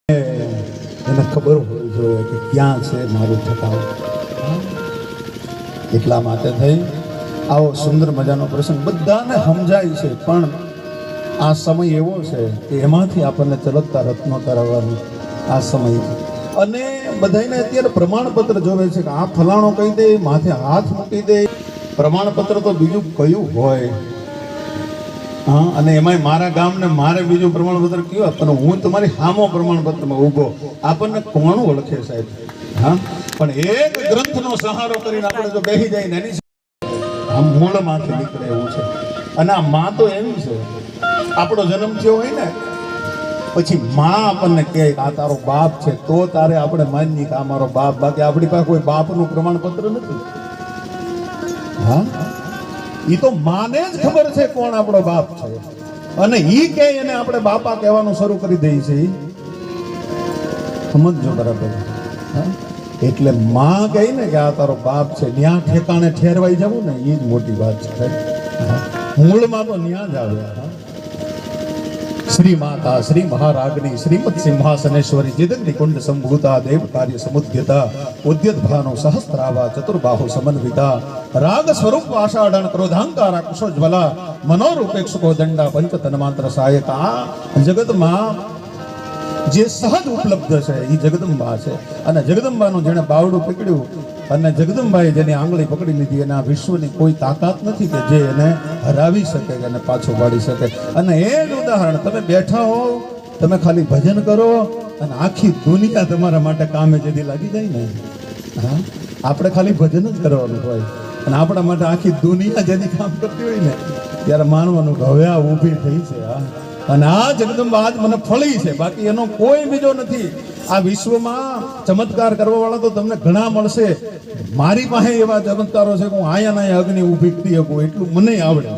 એને ખબર હોવી જોઈએ કે ક્યાં છે મારું ઠકાવ. એટલા માટે થઈ આવો સુંદર મજાનો પ્રસંગ બધાને સમજાય છે, પણ આ સમય એવો છે કે એમાંથી આપણને ચલકતા રત્નો તરવવાનું આ સમય છે. અને બધાને અત્યારે પ્રમાણપત્ર જોવે છે કે આ ફલાણો કહી દે, માથે હાથ મૂકી દે. પ્રમાણપત્ર તો બીજું કયું હોય. હા, અને એમાંય મારા ગામને મારે બીજું પ્રમાણપત્ર કયું આપવાનું? હું તમારી સામો પ્રમાણપત્રમાં ઊભો. આપણને કોણ ઓળખે સાહેબ? હા, પણ એક ગ્રંથનો સહારો કરીને આપણે જો બેસી જાય ને એની મૂળમાંથી નીકળે એવું છે. અને આ માં તો એવી છે, આપણો જન્મ થયો હોય ને પછી માં આપણને કહે કે આ તારો બાપ છે, તો તારે આપણે માનીએ કે આ મારો બાપ. બાકી આપણી પાસે કોઈ બાપનું પ્રમાણપત્ર નથી. હા, એ તો માને જ ખબર છે કોણ આપણો બાપ છે, અને ઈ કે એને આપણે બાપા કહેવાનું શરૂ કરી દઈએ છીએ. સમજો બરાબર? એટલે માં કહે ને કે આ તારો બાપ છે, ન્યા ઠેકાણે ઠેરવાઈ જવું ને એ જ મોટી વાત છે. મૂળમાં તો ન્યા જ આવે. શ્રી માતા શ્રી મહારાગની શ્રીમદ સિંહાસનેશ્વરી જિદગ્નિ કુંડ સંભૂતા દેવ કાર્ય સમુદ્યતા ઉદ્યત ભાનો સહસ્ત્રાવા ચતુર્બાહુ સમન્વિતા રાગ સ્વરૂપ આષાઢણ ક્રોધાંકારા કુશોજ્વલા મનોરૂપેક્ષકો દંડા પંચ તન્માંત્ર સહાયકા. જગતમાં જે સહજ ઉપલબ્ધ છે એ જગદંબા છે, અને જગદંબાનું જેણે બાવડું પકડ્યું અને જગદંબાએ જેની આંગળી પકડી લીધી, એના વિશ્વની કોઈ તાકાત નથી કે જે એને હરાવી શકે અને પાછો વાળી શકે. અને એ જ ઉદાહરણ, તમે બેઠા હો, તમે ખાલી ભજન કરો અને આખી દુનિયા તમારા માટે કામે જેથી લાગી જાય ને. હા, આપણે ખાલી ભજન જ કરવાનું હોય અને આપણા માટે આખી દુનિયા જેથી કામ કરતી હોય ને, ત્યારે માનવાનું કે હવે આ ઊભી થઈ છે. હા, અને આ જગદંબા આજ મને ફળી છે, બાકી એનો કોઈ બીજો નથી. આ વિશ્વમાં ચમત્કાર કરવા વાળા તો તમને ઘણા મળશે. મારી પાસે એવા ચમત્કારો છે કે હું આયા અગ્નિ ઊભી કરી શકું એટલું મને આવડે.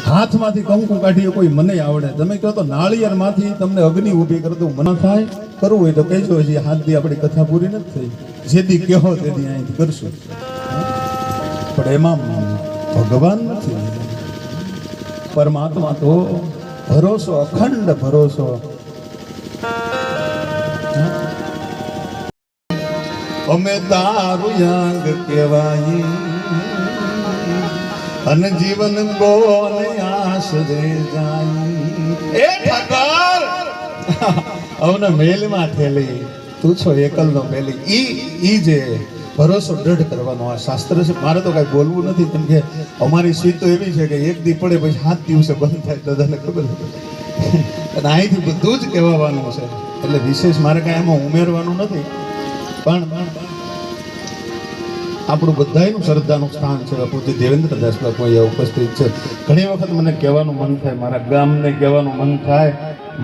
હાથમાંથી કંકુ કાઢી કોઈ મને આવડે. તમે કહો તો નાળિયેર માંથી તમને અગ્નિ ઊભી કરી દઉં, મને થાય. કરવું હોય તો કહેજો. હજી હાથથી આપણી કથા પૂરી નથી થઈ. જેથી કહો તેથી અહીંથી કરશું. પણ એમાં ભગવાન નથી, પરમાત્મા તો ભરોસો, અખંડ ભરોસો. અમે તારું યાંગ કહેવાય અને જીવન ગોને આશરે જાય. એ ઠાકર અવને મેલમાં ઠેલી, તું છો એકલનો મેલી. ઈ જે ભરોસો દ્રઢ કરવાનો આ શાસ્ત્ર છે. મારે તો કઈ બોલવું નથી, કેમ કે અમારી સીટ તો એવી છે કે એક દી પડે પછી 7 દિવસે બંધ થાય, બધાને ખબર છે. અને અહીંથી બધું જ કહેવાનું છે, એટલે વિશેષ મારે કઈ એમાં ઉમેરવાનું નથી. પણ આપણું બધાનું શ્રદ્ધાનું સ્થાન છે. પૂજ્ય દેવેન્દ્રદાસ બાપુ અહીંયા ઉપસ્થિત છે. ઘણી વખત મને કહેવાનું મન થાય, મારા ગામને કહેવાનું મન થાય,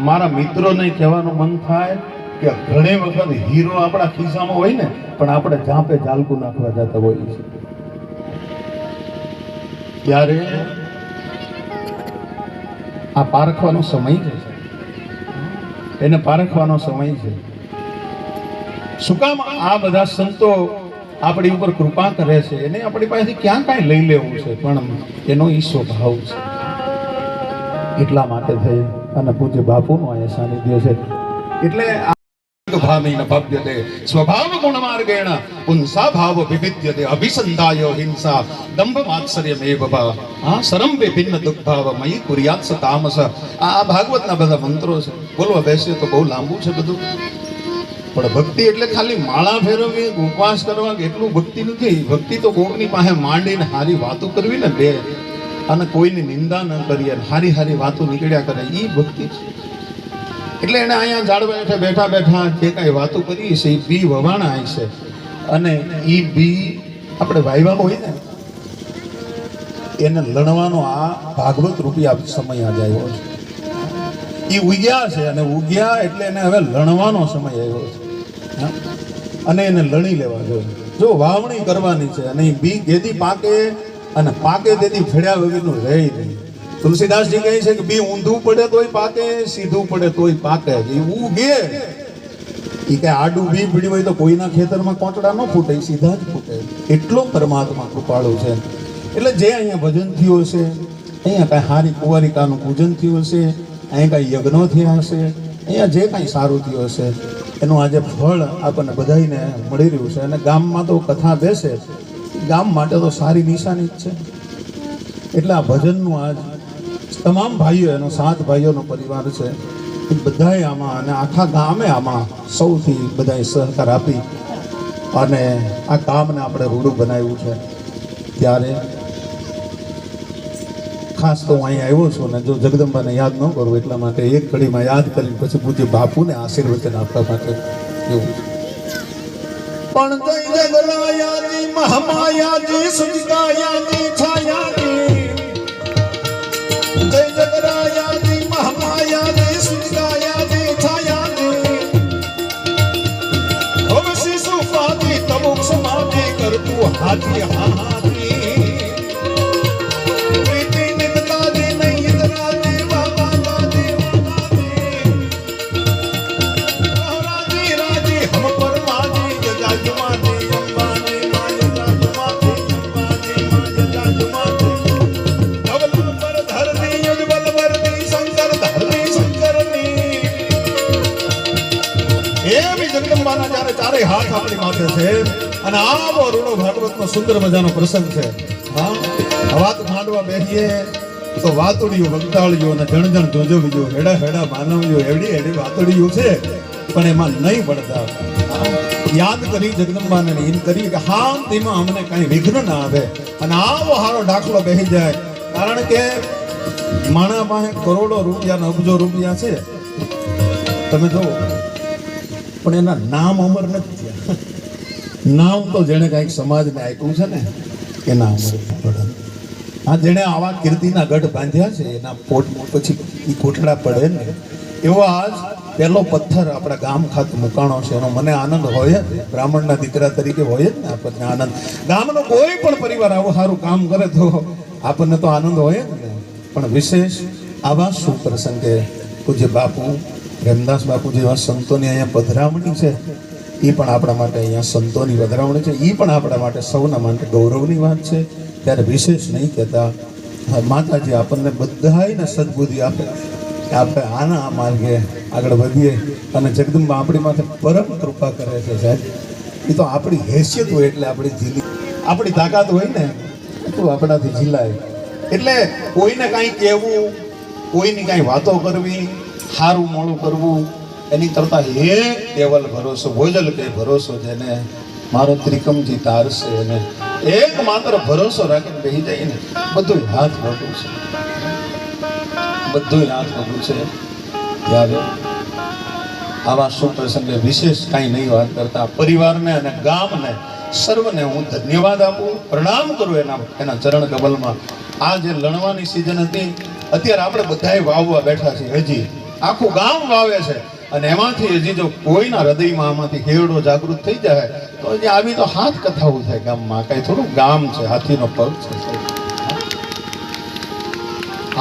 મારા મિત્રોને કહેવાનું મન થાય કે ઘણી વખત હીરો આપણા ખિસ્સામાં હોય ને, પણ આપણે ઝાંપે ઝાલકું નાખવા જતા હોઈએ છીએ. ત્યારે આ પારખવાનો સમય છે, એને પારખવાનો સમય છે. શું કામ આ બધા સંતો આપણી ઉપર કૃપા કરે છે? એને આપણી પાસેથી ક્યાં કાંઈ લઈ લેવું છે, પણ એનો ઈ સ્વભાવ છે. એટલા માટે થઈ અને પૂજ્ય બાપુનો અહીંયા સાનિધ્ય છે. એટલે સ્વભાવ ગુણ માર્ગેણ પુંસા ભાવ વિવિધ્યતે અભિસંધાયો હિંસા દંભ માત્સર્યમેવ ભાવ સરંભે ભિન્ન દુઃખ ભાવ મયી કુર્યાત્ તામસ. આ ભાગવતના બધા મંત્રો છે. બોલવા બેસીએ તો બહુ લાંબુ છે બધું, પણ ભક્તિ એટલે ખાલી માળા ફેરવવી, ઉપવાસ કરવા એટલું ભક્તિ નથી. ભક્તિ તો કોકની પાસે માંડીને હારી વાતો કરવી ને બે, અને કોઈની નિંદા ન કરીએ, હારી હારી વાતો નીકળ્યા કરે, એ ભક્તિ છે. એટલે એને અહીંયા ઝાડવા હેઠે બેઠા બેઠા જે કાંઈ વાતો કરીએ છે એ બી વવાણા છે, અને એ બી આપણે વાવ્યા હોય ને એને લણવાનો આ ભાગવત રૂપી સમય આજે આવ્યો છે. એ ઉગ્યા છે, અને ઉગ્યા એટલે એને હવે લણવાનો સમય આવ્યો છે, અને એને લણી લેવા જોઈએ. જો વાવણી કરવાની છે, અને બી જેથી પાકે અને પાકે તેથી ફેડ્યા વગરનું રહે નહીં. તુલસીદાસજી કહે છે કે બી ઊંધું પડે તોય પાકે, સીધું પડે તોય પાકે. એ ઉગે એ કે આડું બી પીડ્યું હોય તો કોઈના ખેતરમાં કોટડા ન ફૂટે, સીધા જ ફૂટે. એટલો પરમાત્મા કૃપાળુ છે. એટલે જે અહીંયા ભજન થયું હશે, અહીંયા કાંઈ હારી કુંવારિકાનું પૂજન થયું હશે, અહીંયા કાંઈ યજ્ઞો થયા હશે, અહીંયા જે કાંઈ સારું થયું હશે એનું આજે ફળ આપણને બધાઈને મળી રહ્યું છે. અને ગામમાં તો કથા બેસે, ગામ માટે તો સારી નિશાની જ છે. એટલે આ ભજનનું આજ તમામ ભાઈઓ, એનો 7 ભાઈઓનો પરિવાર છે, એ બધાએ આમાં અને આખા ગામે આમાં સૌથી બધાએ સહકાર આપી અને આ કામને આપણે રૂડું બનાવ્યું છે. ત્યારે ખાસ તો હું અહીંયા આવ્યો છું ને જો જગદંબાને યાદ ન કરું એટલા માટે એક ઘડીમાં યાદ કરીને પછી પૂજ્ય બાપુને આશીર્વચન આપવા માટે એવું. પણ જય જગરાયાજી મહામાયાજી સુજગાયાજી છાયાજી, જય જગરાયાજી મહામાયાજી સુજગાયાજી છાયાજી, ભવસી સુફાજી તમુક સમાજી કરતું હાજી હાજી, પ્રીતિ નિતતાજી નહીં ઇતરાજી બાબા દાદી રાજી રાજી હમ પરમાજી જજાજમાજી અંબાજી મા જજાજમાજી અંબાજી મા જજાજમાજી, ધવલ પર ધરતી યુજવલ વરદી શંકર ધરતી શંકરની. એવી જગદંબાના જ્યારે ચારે હાથ આપણી માથે છે અને આવો રૂડો ભાગવતનો સુંદર મજાનો પ્રસંગ છે. હા, વાત માંડવા બેસીએ તો વાતુડીઓ વગતાળીઓ અને જણ જોજોવીઓ હેડા હેડા માનવીઓ એવડી એવડી વાતુડીઓ છે પણ એમાં નહીં પડતા. યાદ કરી જગદંબાને એમ કરી કે શાંતિમાં અમને કાંઈ વિઘ્ન ના આવે અને આવો હારો દાખલો બેસી જાય. કારણ કે માણા પાસે કરોડો રૂપિયા ને અબજો રૂપિયા છે તમે જો, પણ એના નામ અમર નથી થયા. નામ તો જેણે કાંઈક સમાજને આપ્યું છે ને એના અમર. હા, જેણે આવા કીર્તિના ગઢ બાંધ્યા છે એના પોટ પછી એ કોટડા પડે ને એવો આજ પહેલો પથ્થર આપણા ગામ ખાતે મુકાણો છે. એનો મને આનંદ હોય જ, બ્રાહ્મણના દીકરા તરીકે હોય જ ને આપણને આનંદ. ગામનો કોઈ પણ પરિવાર આવું સારું કામ કરે તો આપણને તો આનંદ હોય જ ને. પણ વિશેષ આવા સુપ્રસંગે પૂજ્ય બાપુ પ્રેમદાસ બાપુ જેવા સંતોની અહીંયા પધરામણી છે, એ પણ આપણા માટે અહીંયા સંતોની પધરામણી છે, એ પણ આપણા માટે સૌના માટે ગૌરવની વાત છે. ત્યારે વિશેષ નહીં કહેતા માતાજી આપણને બધાને સદબુદ્ધિ આપે કે આપણે આના આ માર્ગે આગળ વધીએ અને જગદંબા આપણી માથે પરમ કૃપા કરે છે. સાહેબ, એ તો આપણી હેસિયત હોય એટલે આપણી ઝીલી, આપણી તાકાત હોય ને એટલું આપણાથી ઝીલાય. એટલે કોઈને કાંઈ કહેવું, કોઈની કાંઈ વાતો કરવી, સારું મોડું કરવું એની કરતાં એક કેવલ ભરોસો, ભોજલ કે ભરોસો જેને મારો ત્રિકમજી તારશે અને એક માત્ર ભરોસો રાખીને બેસી જાય ને બધું હાથ મોટું છે, બધું હાથ મોટું છે. ત્યારે આવા સુપ્રસંગે વિશેષ કાંઈ નહીં વાત કરતા પરિવારને અને ગામને સર્વને હું ધન્યવાદ આપું, પ્રણામ કરું એના ચરણ કમલમાં. આ જે લણવાની સિઝન હતી અત્યારે આપણે બધાએ વાવવા બેઠા છીએ, હજી આખું ગામ વાવે છે અને એમાંથી હજી જો કોઈના હૃદયમાં આમાંથી હેરડો જાગૃત થઈ જાય તો હજી આવી તો હાથ કથાઓ થાય ગામમાં. કાંઈ થોડું ગામ છે, હાથીનો પગ છે.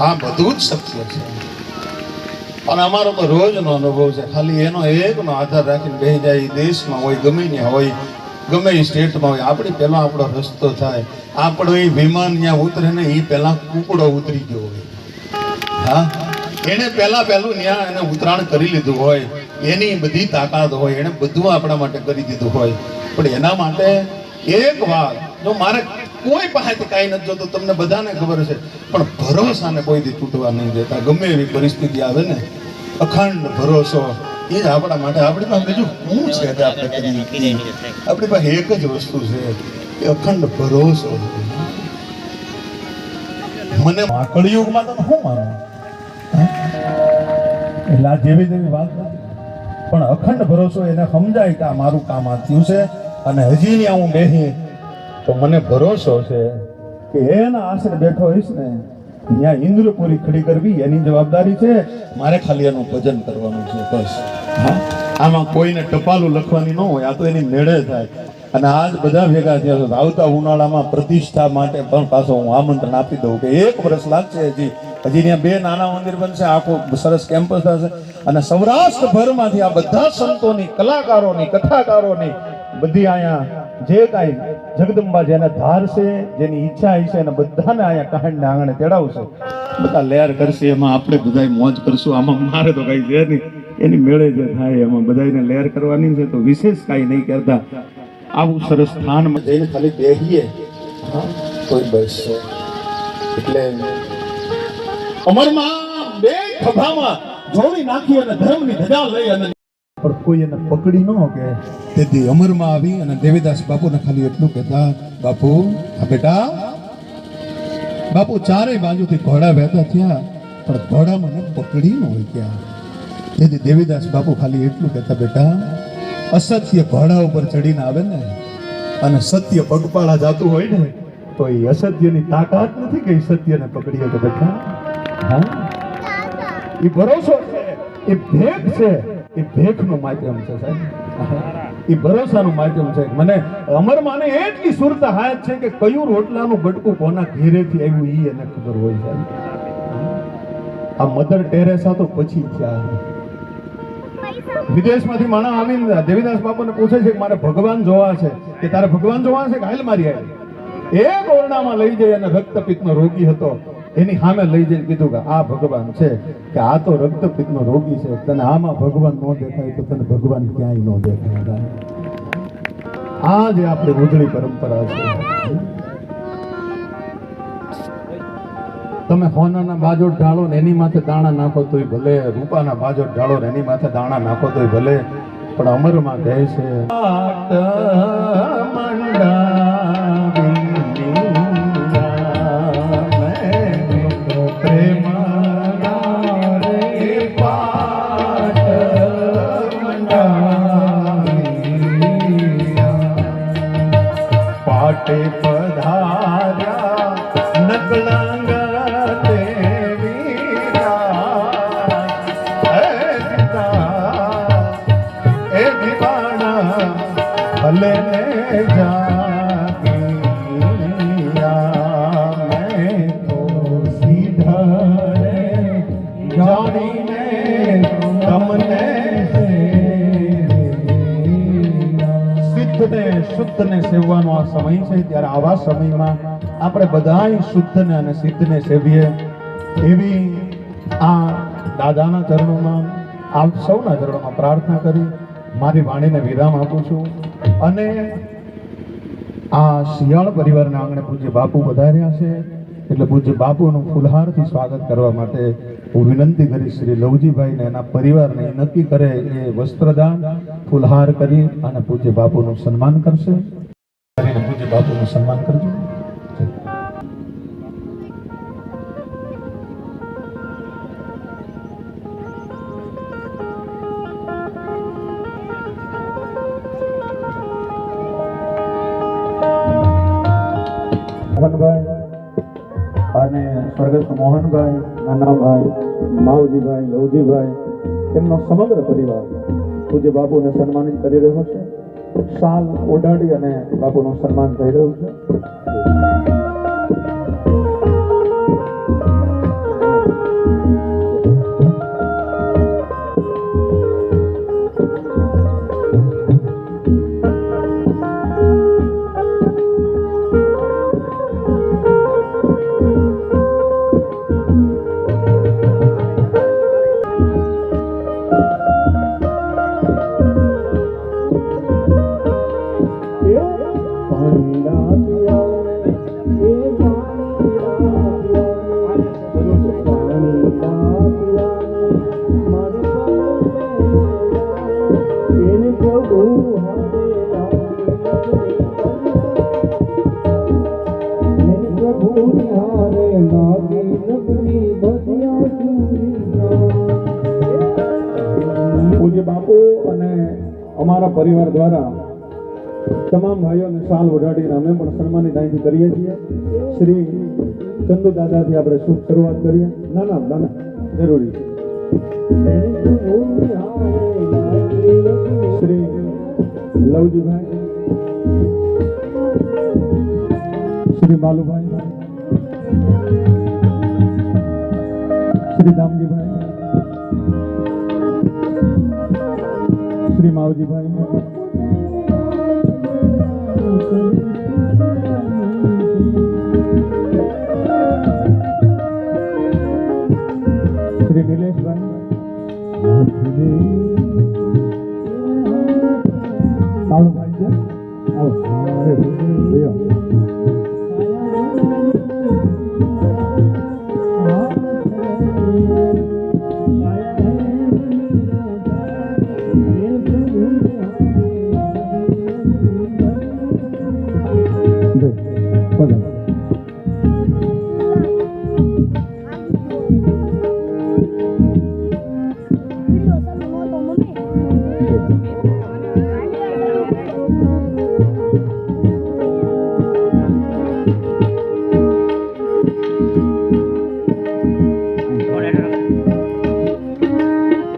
આ બધું જ શક્ય છે અને અમારો તો રોજનો અનુભવ છે. ખાલી એનો એકનો આધાર રાખીને બેસી જાય, દેશમાં હોય ગમે ત્યાં હોય, ગમે એ સ્ટેટમાં હોય, આપણી પહેલાં આપણો રસ્તો થાય. આપણો એ વિમાન ત્યાં ઉતરે ને એ પહેલાં કુકડો ઉતરી ગયો હોય. હા, એને પહેલું ન્યા એને ઉતરાણ કરી લીધું હોય, એની બધી તાકાત હોય, એને બધું આપણા માટે કરી દીધું હોય. પણ એના માટે એક વાત, જો મારે કોઈ પાસેથી કાંઈ નથી જોતું, તમને બધાને ખબર છે, પણ ભરોસાને કોઈથી તૂટવા નહીં દેતા. ગમે એવી પરિસ્થિતિ આવે ને અખંડ ભરોસો એ જ આપણા માટે. આપણી પાસે બીજું શું છે કે આપણે કરીએ? આપણી પાસે એક જ વસ્તુ છે કે અખંડ ભરોસો. મને કળિયુગમાં તમે શું માનો? એટલે આ જેવી તેવી વાત નથી, પણ અખંડ ભરોસો એને સમજાય કે આ મારું કામ આ થયું છે અને હજી ત્યાં હું બેસી તો મને ભરોસો છે કે એના આશરે બેઠો હોઈશ ને ત્યાં ઇન્દ્રપુરી ખડી કરવી એની જવાબદારી છે, મારે ખાલી એનું ભજન કરવાનું છે બસ. હા, આમાં કોઈને ટપાલું લખવાની ન હોય, આ તો એની મેળે થાય. અને આજ બધા ભેગા થયા છે. આવતા ઉનાળામાં પ્રતિષ્ઠા માટે પણ પાછો હું આમંત્રણ આપી દઉં કે 1 વર્ષ લાગશે, હજી ત્યાં 2 નાના મંદિર બનશે, આખું સરસ કેમ્પસ થશે અને સૌરાષ્ટ્રભરમાંથી આ બધા સંતોની, કલાકારોની, કથાકારોની બધી અહીંયા જે કાંઈ જગદંબા જેને ધારશે, જેની ઈચ્છા હશે એને બધાને અહીંયા કહાણને આંગણે તેડાવશે, બધા લહેર કરશે. એમાં આપણે બધા મોજ કરશું. આમાં મારે તો કઈ છે નહીં, એની મેળે જે થાય એમાં બધાને લહેર કરવાની છે, તો વિશેષ કાંઈ નહીં કહેતા આવું સરસ સ્થાનમાં જઈને ખાલી બેહીએ કોઈ બસશે. એટલે અમરમાં બે ખભામાં જોડી નાખી અને ધર્મની ધજા લઈ અને પણ કોઈ એને પકડી ન કે તેથી અમરમાં આવી અને દેવીદાસ બાપુને ખાલી એટલું કહેતા, બાપુ આ બેટા, બાપુ ચારેય બાજુથી ઘોડા વહેતા થયા પણ ઘોડા મને પકડી ન હોય ક્યાં. તેથી દેવીદાસ બાપુ ખાલી એટલું કહેતા, બેટા અસત્ય ઘોડા ઉપર ચડીને આવે ને અને સત્ય પગપાળા જાતું હોય ને તો એ અસત્યની તાકાત નથી કે સત્યને પકડી શકે બેટા. હા, એ ભરોસો છે, એ ભેખ છે, એ ભેખનું માધ્યમ છે સાહેબ, એ ભરોસાનું માધ્યમ છે. મને અમરમાને એટલી સુરતા હાથ છે કે કયું રોટલાનું ગટકું કોના ઘેરેથી આવ્યું ઈ એને ખબર હોય સાહેબ. આ મધર ટેરેસા તો પછી થયા. વિદેશમાંથી માણસ આવીને દેવીદાસ બાપુને પૂછે છે કે મારે ભગવાન જોવા છે, કે તારે ભગવાન જોવા છે કે હાલ મારી આવી. એક ઓરડામાં લઈ જઈ અને રક્તપિત્તનો રોગી હતો એની સામે લઈ જઈને કીધું કે આ ભગવાન છે, કે આ તો રક્તપિત્તનો રોગી છે, તને આમાં ભગવાન ન દેખાય તો તને ભગવાન ક્યાંય ન દેખાય. આ જે આપણી ઉજળી પરંપરા છે. તમે હોનાના બાજોટ ઢાળો ને એની માથે દાણા નાખો તોય ભલે, રૂપાના બાજોટ ઢાળો ને એની માથે દાણા નાખો તોય ભલે, પણ અમરમાં કહે છે પાટે પધાર્યા નકલાંગ ભલે ને જાગીયા મેં તો સીધા જાણીને તમને સિદ્ધને શુદ્ધને સેવવાનો આ સમય છે. ત્યારે આવા સમયમાં આપણે બધાય શુદ્ધને અને સિદ્ધને સેવીએ એવી આ દાદાના ચરણોમાં, આપ સૌના ચરણોમાં પ્રાર્થના કરી મારી વાણીને વિરામ આપું છું. અને આ શિયાળ પરિવારના આંગણે પૂજ્ય બાપુ વધાર્યા છે, એટલે પૂજ્ય બાપુનું ફુલહારથી સ્વાગત કરવા માટે હું વિનંતી કરીશ શ્રી લવજીભાઈને એના પરિવારને નક્કી કરે એ વસ્ત્રદાન ફુલહાર કરી અને પૂજ્ય બાપુનું સન્માન કરશે. પૂજ્ય બાપુનું સન્માન કરજો. મોહનભાઈ અને સ્વર્ગસ્થ મોહનભાઈ, નાનાભાઈ, માવજીભાઈ, લવજીભાઈ, તેમનો સમગ્ર પરિવાર પૂજ્ય બાપુને સન્માનિત કરી રહ્યો છે. શાલ ઓઢાડી અને બાપુનું સન્માન થઈ રહ્યું છે. પૂજ્ય બાપુ અને અમારા પરિવાર દ્વારા તમામ ભાઈઓને શાલ ઓઢાડીને અમે પણ સન્માનિત અહીંથી કરીએ છીએ. શ્રી ચંદુ દાદાથી આપણે શુભ શરૂઆત કરીએ. ના જરૂરી. શ્રી લવજીભાઈ, શ્રી બાલુભાઈ, શ્રી દામજીભાઈ, શ્રી માવજીભાઈ, શ્રી નિલેશભાઈ, તાળું પાડી દે. આવો. લ્યો.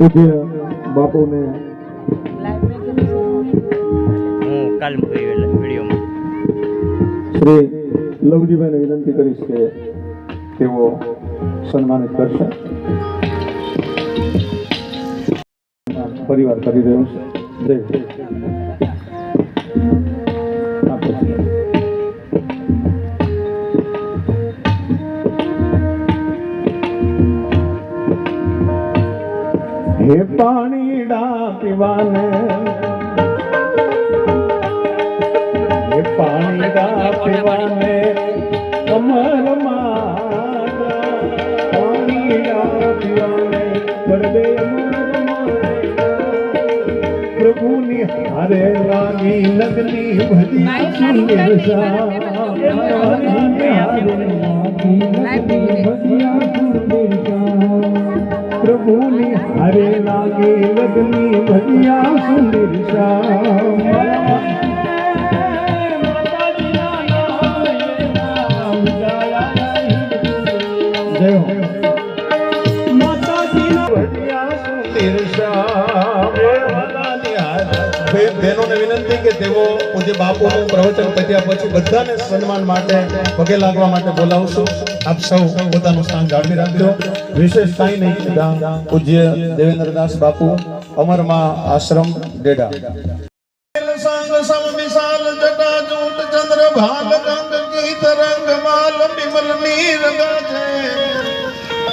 પૂજ્ય બાપુને હું કાલ મૂકી વિડીયોમાં શ્રી લવજીભાઈને વિનંતી કરીશ કે તેઓ સન્માનિત કરશે. પરિવાર કરી રહ્યો છે. જય હે પાણીડા પીવાને, હે પાણીડા પીવાને કમર માતા, પાણીડા પીવાને પડદે પ્રભુની હારે લાગી લગની ભજી સુંદર સા, પ્રભુની હારે લાગે લગની ભજિયા સુંદર શ્યામ. જય હો. માતાજીના ભજિયા સુંદર શ્યામ. બહેનોને વિનંતી કે તેઓ પૂજ્ય બાપુનું પ્રવચન પત્યા પછી બધાને સન્માન માટે પગે લાગવા માટે બોલાવશું. આપ સૌ પોતાનું સ્થાન જાળવી રાખજો. વિશેષ કાંઈ નહીં. પૂજ્ય દેવેન્દ્રદાસ બાપુ, અમરમાં આશ્રમ, ડેડા. સંગ સમ વિશાલ જટા જૂટ ચંદ્ર ભાગ ગંગ કી તરંગ માલ બિમલ નીર ગાજે,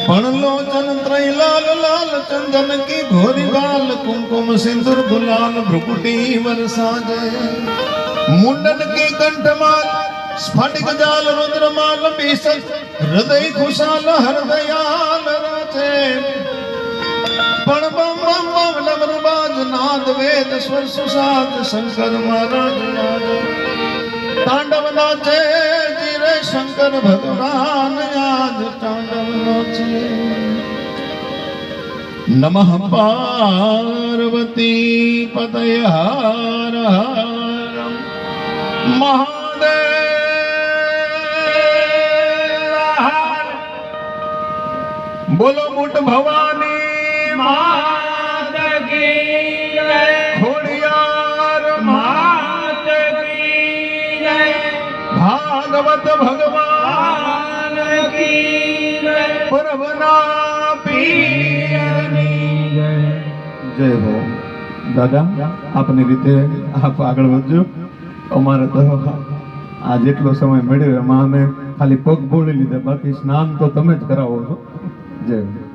પણ લોચન ત્રય લાલ લાલ ચંદન की घोरी बाल कुमकुम सिंदूर गुलाल भ्रुकुटी वरसाजे, मुंडन की कंठमाल स्फटिक जाल रुद्रमाल बीसत हृदय खुशाल हृदयाल राचे, पण बम बम बम डमरुबाज नाद वेद स्वर सुसाद शंकर महाराज राज, तांडव नाचे जीरे शंकर भगवान आज तांडव नाचे। नमः पार्वती पतये हर हर महादेव। बोलो मुठ भवानी मात की जय, खोड़ियार मात की जय, भागवत भगवान की जय, प्रभुना पीરની જય હો. દાદા, આપની રીતે આપ આગળ વધજો. અમારે તો આ જેટલો સમય મળ્યો એમાં અમે ખાલી પગ બોળી લીધા, બાકી સ્નાન તો તમે જ કરાવો છો. જય હો.